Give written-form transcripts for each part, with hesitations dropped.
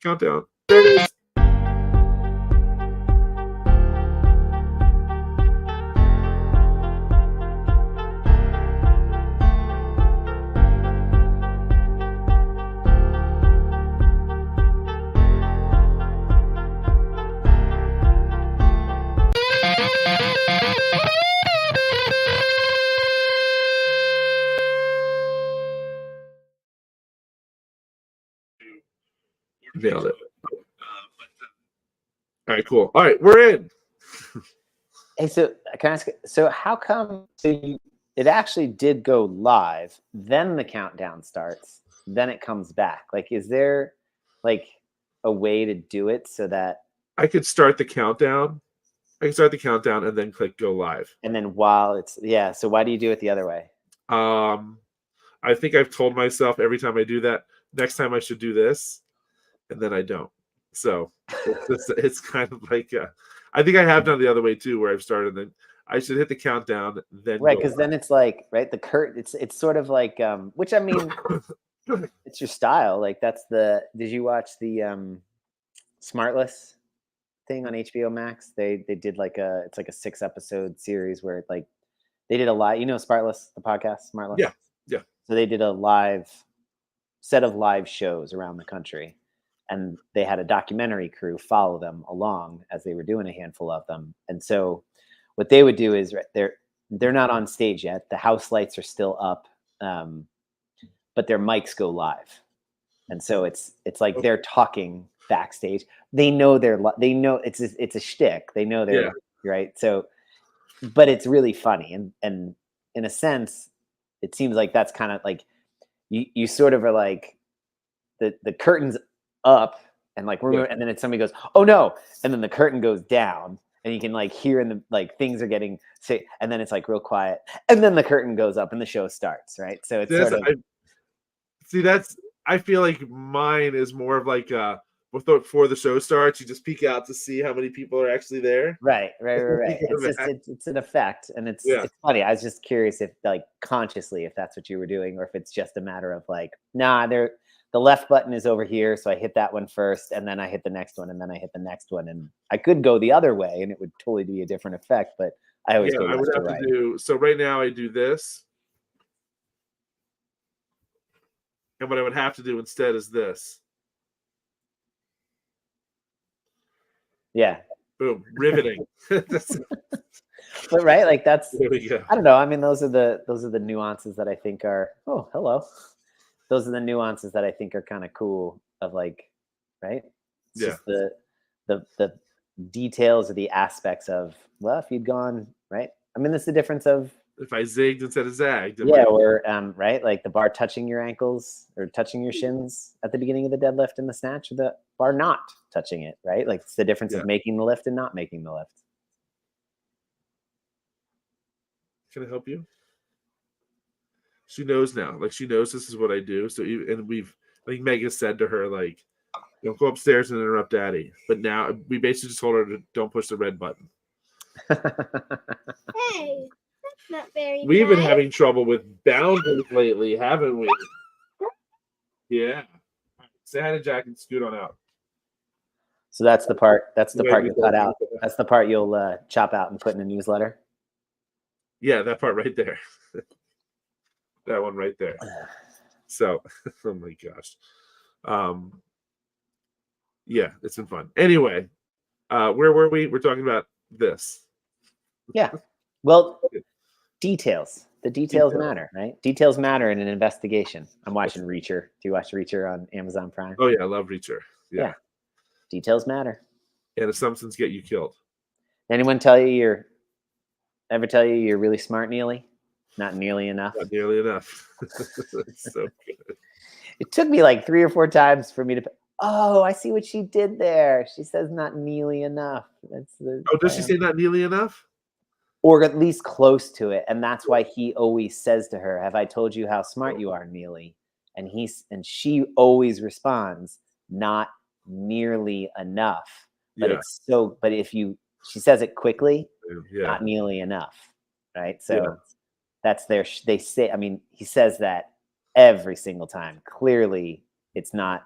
Countdown. There it is. Nailed it. All right, cool. All right, we're in. Hey, so can I ask? So how come? It actually did go live. Then the countdown starts. Then it comes back. Like, is there like a way to do it so that? I could start the countdown. I can start the countdown and then click go live. And then while it's So why do you do it the other way? I think I've told myself every time I do that, next time I should do this, and then I don't. So it's kind of like I think I have done the other way too, where I've started. Then I should hit the countdown, then right, because then it's like the curtain. It's sort of like which I mean, it's your style. Like that's the. Did you watch the Smartless thing on HBO Max? They did like it's like a 6-episode series where like they did a live. You know, Smartless, the podcast, Smartless. Yeah. So they did a live set of live shows around the country, and they had a documentary crew follow them along as they were doing a handful of them. And so what they would do is they're not on stage yet. The house lights are still up, but their mics go live, and so it's like they're talking backstage. They know they know it's a shtick. They know they're right. So, but it's really funny, and in a sense, it seems like that's kind of like you sort of are like the curtain's up and like and then somebody goes, oh no, and then the curtain goes down and you can like hear in the like things are getting and then it's like real quiet and then the curtain goes up and the show starts, right? So it's sort of I feel like mine is more of like before the show starts, you just peek out to see how many people are actually there. Right. It's an effect, and it's funny. I was just curious if like consciously if that's what you were doing, or if it's just a matter of like, nah, the left button is over here, so I hit that one first, and then I hit the next one, and then I hit the next one, and I could go the other way, and it would totally be a different effect. But I always go left to right. So right now I do this. And what I would have to do instead is this. Yeah. Boom. Riveting. But right, like that's. There we go. I don't know. I mean, those are the nuances that I think are. Oh, hello. Those are the nuances that I think are kind of cool. Of like, right? It's just the details or the aspects of. Well, if you'd gone right. I mean, that's the difference of. If I zigged instead of zagged. Yeah, or right, like the bar touching your ankles or touching your shins at the beginning of the deadlift and the snatch, or the bar not touching it, right? Like it's the difference of making the lift and not making the lift. Can I help you? She knows now. Like she knows this is what I do. So I think Megan said to her, like, don't go upstairs and interrupt Daddy. But now we basically just told her to don't push the red button. Hey. Not very We've nice. been having trouble with boundaries lately, haven't we? Yeah. Say hi to Jack and scoot on out. So that's the part. That's the part you cut out. That's the part you'll chop out and put in a newsletter. Yeah, that part right there. That one right there. So, oh my gosh. Yeah, it's been fun. Anyway, where were we? We're talking about this. Yeah. Well. Details. The details matter, right? Details matter in an investigation. I'm watching Reacher. Do you watch Reacher on Amazon Prime? Oh yeah, I love Reacher. Yeah. Details matter. And assumptions get you killed. Anyone tell you you're really smart, Neely? Not nearly enough. Not nearly enough. It's so good. It took me like 3 or 4 times for me to. Oh, I see what she did there. She says not nearly enough. Does she say not nearly enough? Or at least close to it. And that's why he always says to her, have I told you how smart you are, Neely? And she always responds, not nearly enough. But but she says it quickly, not nearly enough. Right. So that's they say, I mean, he says that every single time. Clearly it's not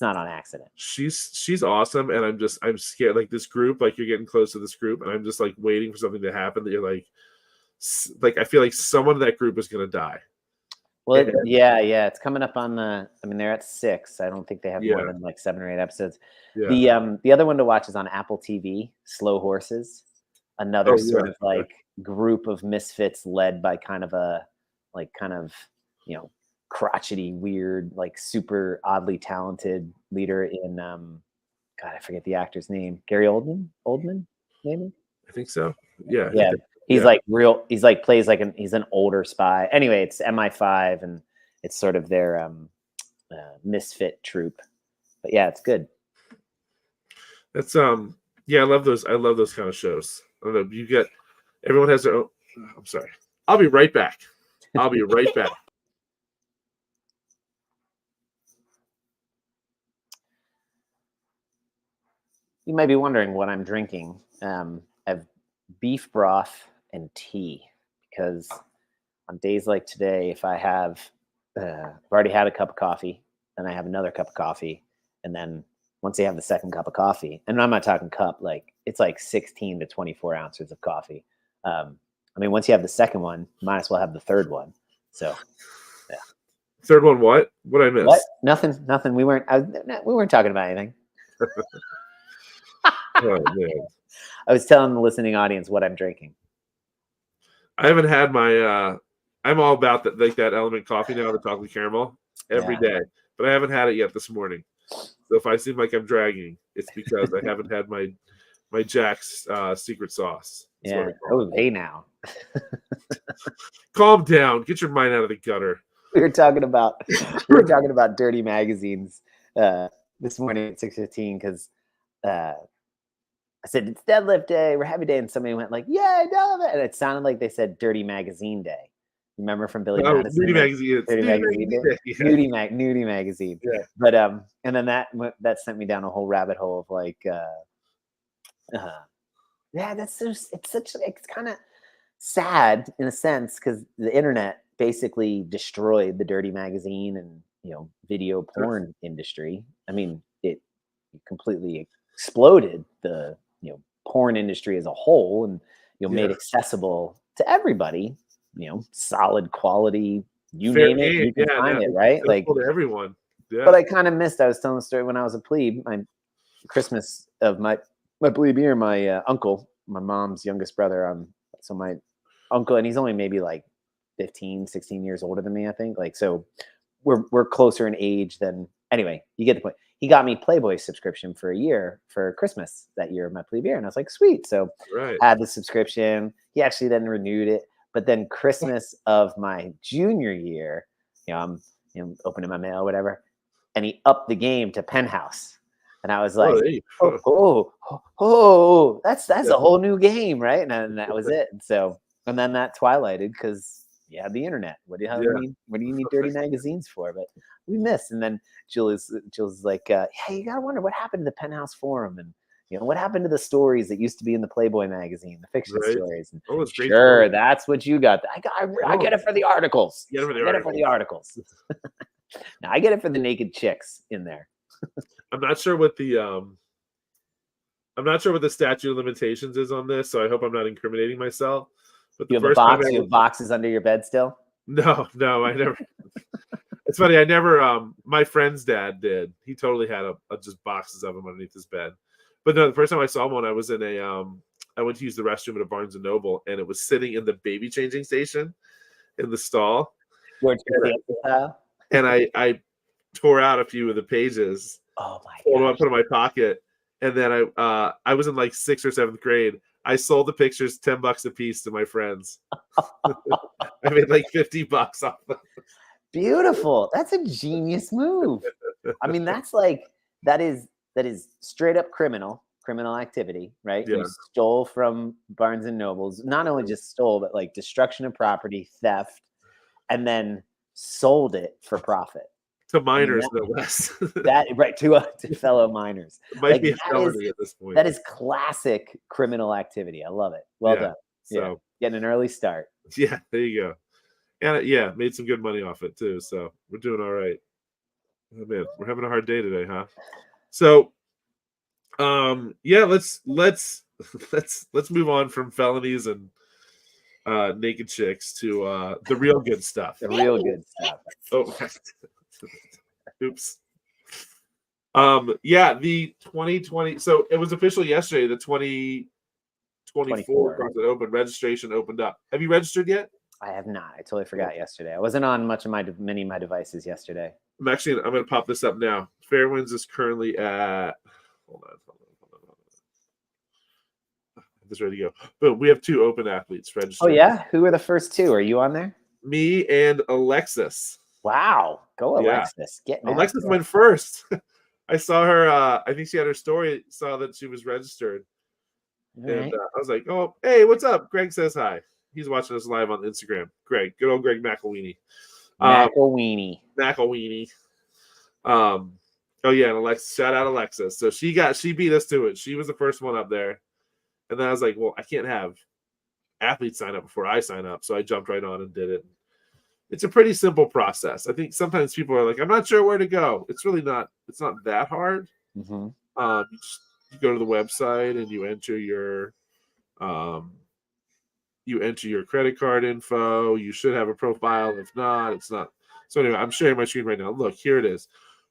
It's not on accident. She's awesome, and I'm scared. Like this group, like you're getting close to this group, and I'm just like waiting for something to happen that you're like I feel like someone in that group is gonna die. Well, And- yeah, it's coming up on the. I mean, they're at 6. I don't think they have more Yeah. than like 7 or 8 episodes. Yeah. The other one to watch is on Apple TV. Slow Horses, another Oh, sort yeah. of like group of misfits led by kind of you know, crotchety, weird, like super oddly talented leader in God, I forget the actor's name. Gary Oldman, maybe. I think so. Yeah. I think Yeah, that- he's yeah. like real. He's like plays like he's an older spy. Anyway, it's MI5, and it's sort of their misfit troop. But yeah, it's good. That's yeah, I love those kind of shows. I don't know, everyone has their own. I'm sorry. I'll be right back. I'll be right back. You might be wondering what I'm drinking. I have beef broth and tea because on days like today, if I have, I've already had a cup of coffee, then I have another cup of coffee, and then once I have the second cup of coffee, and I'm not talking cup, like it's like 16 to 24 ounces of coffee. I mean, once you have the second one, you might as well have the third one. So, Third one, what? What I missed? what? Nothing. We weren't talking about anything. Oh, man. I was telling the listening audience what I'm drinking. I haven't had my I'm all about that, like that Element coffee now, the chocolate caramel every Yeah. day, but I haven't had it yet this morning. So if I seem like I'm dragging, it's because I haven't had my Jack's secret sauce. That's what Yeah. I call Oh, hey now. Calm down. Get your mind out of the gutter. We were talking about dirty magazines this morning at 6:15 because I said it's deadlift day, we're heavy day, and somebody went like, "Yay, deadlift!" And it sounded like they said Dirty Magazine Day. Remember from Billy Oh, Madison? Nudie Magazine. It's Dirty Nudie Magazine Day? Yeah. Nudie Magazine. Yeah. But and then that sent me down a whole rabbit hole of like, yeah, it's kind of sad in a sense because the internet basically destroyed the dirty magazine and video porn industry. I mean, it completely exploded the porn industry as a whole, and made accessible to everybody. Solid quality. You Fair name it, game. you can Yeah, find no, it, right? it's Like, accessible to everyone. Yeah. but I kind of missed. I was telling the story when I was a plebe. My Christmas of my plebe year, my uncle, my mom's youngest brother. So my uncle, and he's only maybe like 15, 16 years older than me, I think. Like, so we're closer in age than. Anyway, you get the point. He got me Playboy subscription for a year for Christmas that year of my plebe year, and I was like, sweet. So Right. I had the subscription. He actually then renewed it. But then Christmas of my junior year, I'm opening my mail, whatever, and he upped the game to Penthouse, and I was like, hey. that's a whole new game, right? And that was it. And so, and then that twilighted because you had the internet. What do you need dirty magazines for? But we missed. And then Jules like, hey, you gotta wonder what happened to the Penthouse forum, and what happened to the stories that used to be in the Playboy magazine, the fiction Right. stories. And Oh, it's great. sure, that's what you got. I get it for the articles. Get it for the I get it for the articles. No, I get it for the naked chicks in there. I'm not sure what the statute of limitations is on this, so I hope I'm not incriminating myself. But the You have a first time box. You have boxes under your bed still. No, I never. It's funny. I never. My friend's dad did. He totally had just boxes of them underneath his bed. But no, the first time I saw one, I was in I went to use the restroom at a Barnes and Noble, and it was sitting in the baby changing station in the stall. George Costanza style. And I tore out a few of the pages. Oh my Pulled them up, gosh. put them in my pocket, and then I was in like 6th or 7th grade. I sold the pictures $10 a piece to my friends. I made like $50 off them. Beautiful. That's a genius move. I mean, that is straight up criminal activity, right? Yeah. You stole from Barnes and Nobles. Not only just stole, but like destruction of property, theft, and then sold it for profit. To minors, no less. That right to fellow minors. Might Like, be a that felony at this point. That is classic criminal activity. I love it. Well done. So Getting an early start. yeah, there you go. And made some good money off it too. So we're doing all right. Oh, man, we're having a hard day today, huh? So, yeah, let's let's move on from felonies and naked chicks to the real good stuff. The real good stuff. Oh, oops. Yeah, the 2020. So it was official yesterday. The 2024 CrossFit Open registration opened up. Have you registered yet? I have not. I totally forgot yesterday. I wasn't on many of my devices yesterday. I'm going to pop this up now. Fairwinds is currently at. Hold on. This ready to go. Boom. We have 2 open athletes registered. Oh yeah, who were the first 2? Are you on there? Me and Alexis. Wow, go Alexis. Yeah. Alexis went first. I saw her. I think she had her story. Saw that she was registered, and I was like, "Oh, hey, what's up?" Greg says hi. He's watching us live on Instagram. Greg, good old Greg McElweeny. McElweeny. Oh yeah, and Alexis. Shout out Alexis. So she beat us to it. She was the first one up there, and then I was like, "Well, I can't have athletes sign up before I sign up," so I jumped right on and did it. It's a pretty simple process. I think sometimes people are like, "I'm not sure where to go." It's really not. It's not that hard. Mm-hmm. You go to the website and you enter your credit card info. You should have a profile. If not, it's not. So anyway, I'm sharing my screen right now. Look, here it is.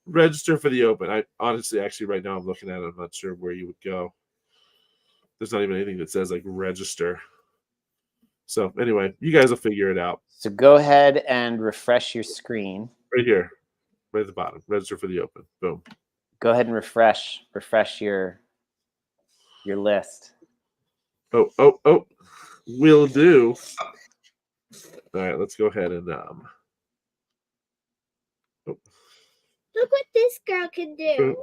Register for the Open. I honestly, actually, right now I'm looking at it. I'm not sure where you would go. There's not even anything that says like register. So anyway, you guys will figure it out. So go ahead and refresh your screen. Right here, right at the bottom. Register for the Open. Boom. Go ahead and refresh your list. Oh. Will do. All right, let's go ahead and Look what this girl can do.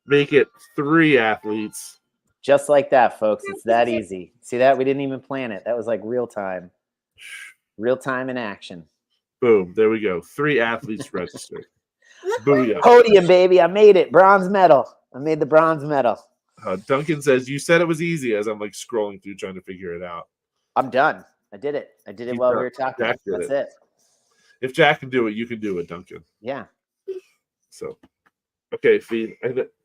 Make it 3 athletes. Just like that, folks. It's that easy. See that? We didn't even plan it. That was like real time. Real time in action. Boom. There we go. 3 athletes registered. Booyah. Podium, baby. I made it. Bronze medal. I made the bronze medal. Duncan says, you said it was easy, as I'm like scrolling through trying to figure it out. I'm done. I did it. I did it while we were talking. That's it. If Jack can do it, you can do it, Duncan. Yeah. So, okay,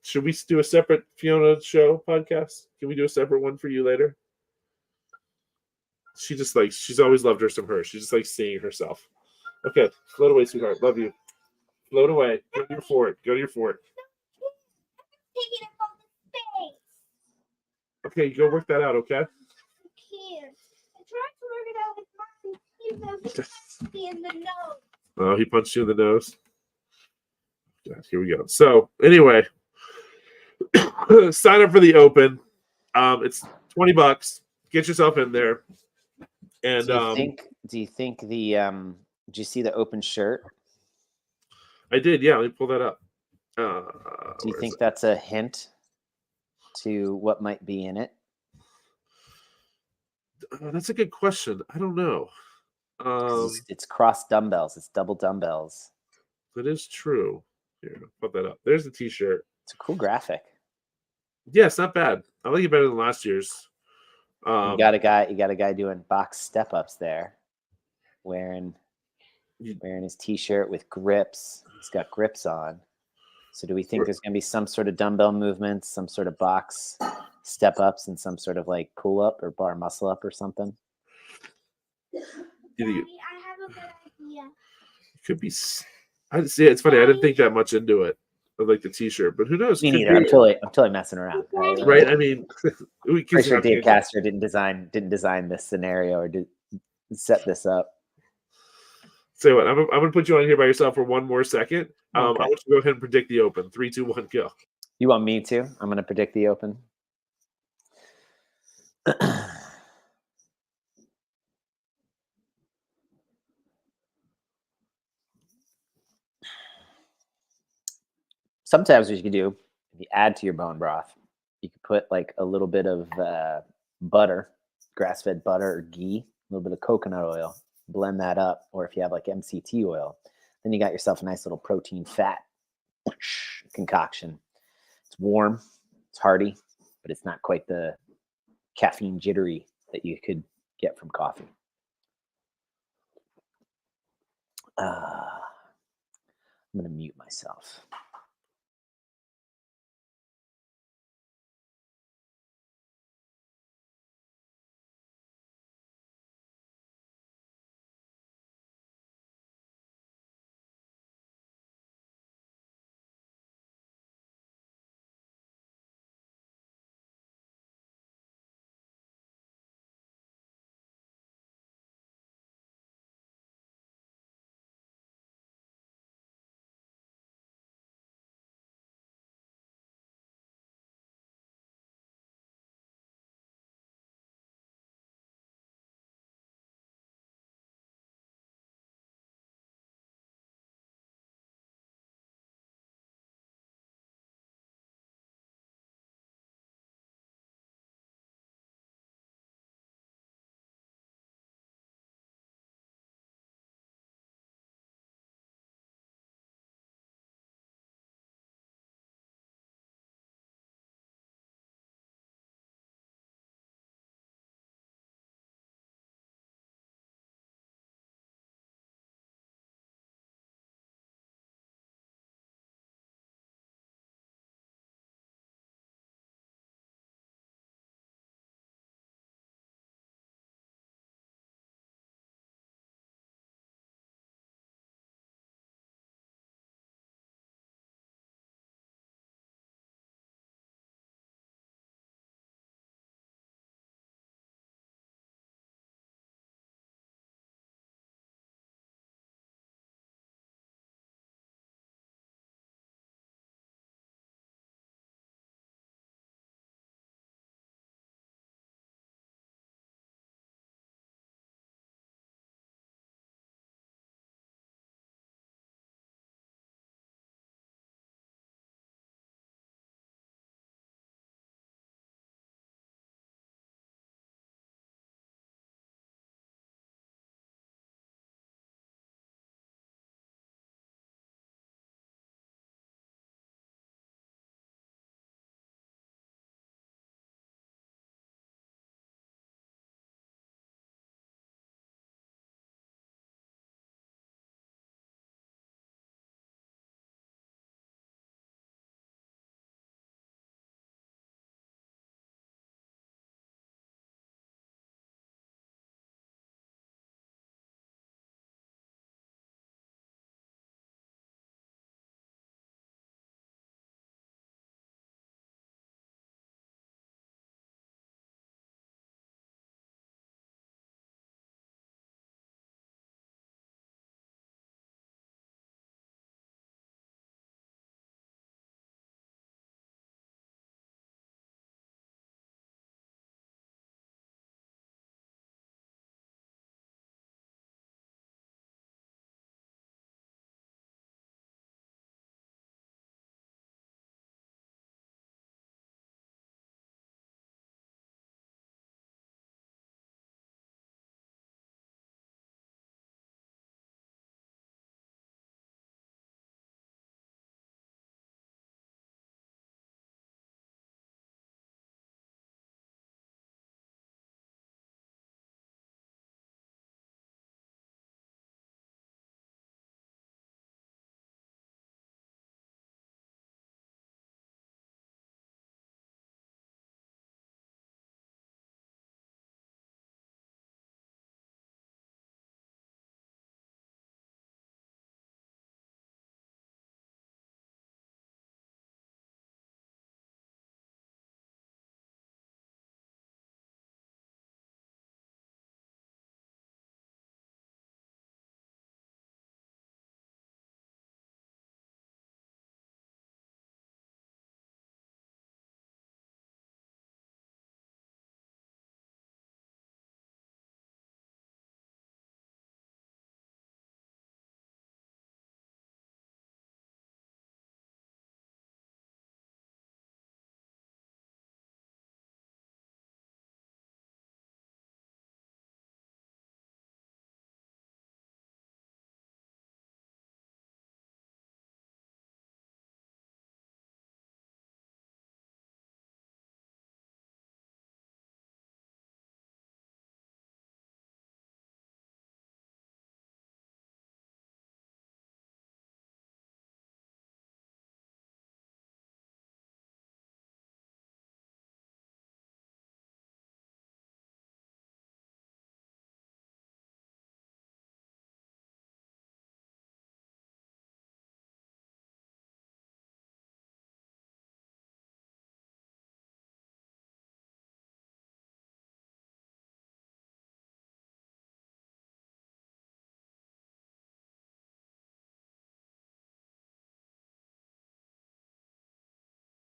should we do a separate Fiona show podcast? Can we do a separate one for you later? She's always loved her some her. She just likes seeing herself. Okay, float away, sweetheart. Love you. Float away. Go to your fort. Go to your fort. Taking up all the space. Okay, go work that out, okay? I can't. I tried to work it out with mine. He punched me in the nose. Oh, he punched you in the nose. Yeah, here we go. So anyway, sign up for the Open. It's $20. Get yourself in there. And do you think the did you see the Open shirt? I did, yeah. Let me pull that up. Do you think that's a hint to what might be in it? That's a good question. I don't know. It's cross dumbbells. It's double dumbbells. That is true. Here, put that up. There's the T-shirt. It's a cool graphic. Yeah, it's not bad. I like it better than last year's. You got a guy doing box step ups there, wearing his T-shirt with grips. He's got grips on. So do we think there's going to be some sort of dumbbell movements, some sort of box step ups, and some sort of like pull up or bar muscle up or something? Daddy, I have a good idea. Could be. I see. It's funny. I didn't think that much into it, like the T-shirt, but who knows? Me neither. I'm totally messing around. Right? I mean, pretty sure Dave Castor didn't design this scenario or did set this up. Say what? I'm going to put you on here by yourself for one more second. Okay. I want you to go ahead and predict the Open. 3, 2, 1, go. You want me to? I'm going to predict the Open. Sometimes what you can do, if you add to your bone broth, you could put like a little bit of butter, grass-fed butter or ghee, a little bit of coconut oil, blend that up. Or if you have like MCT oil, then you got yourself a nice little protein fat concoction. It's warm, it's hearty, but it's not quite the caffeine jittery that you could get from coffee. I'm going to mute myself.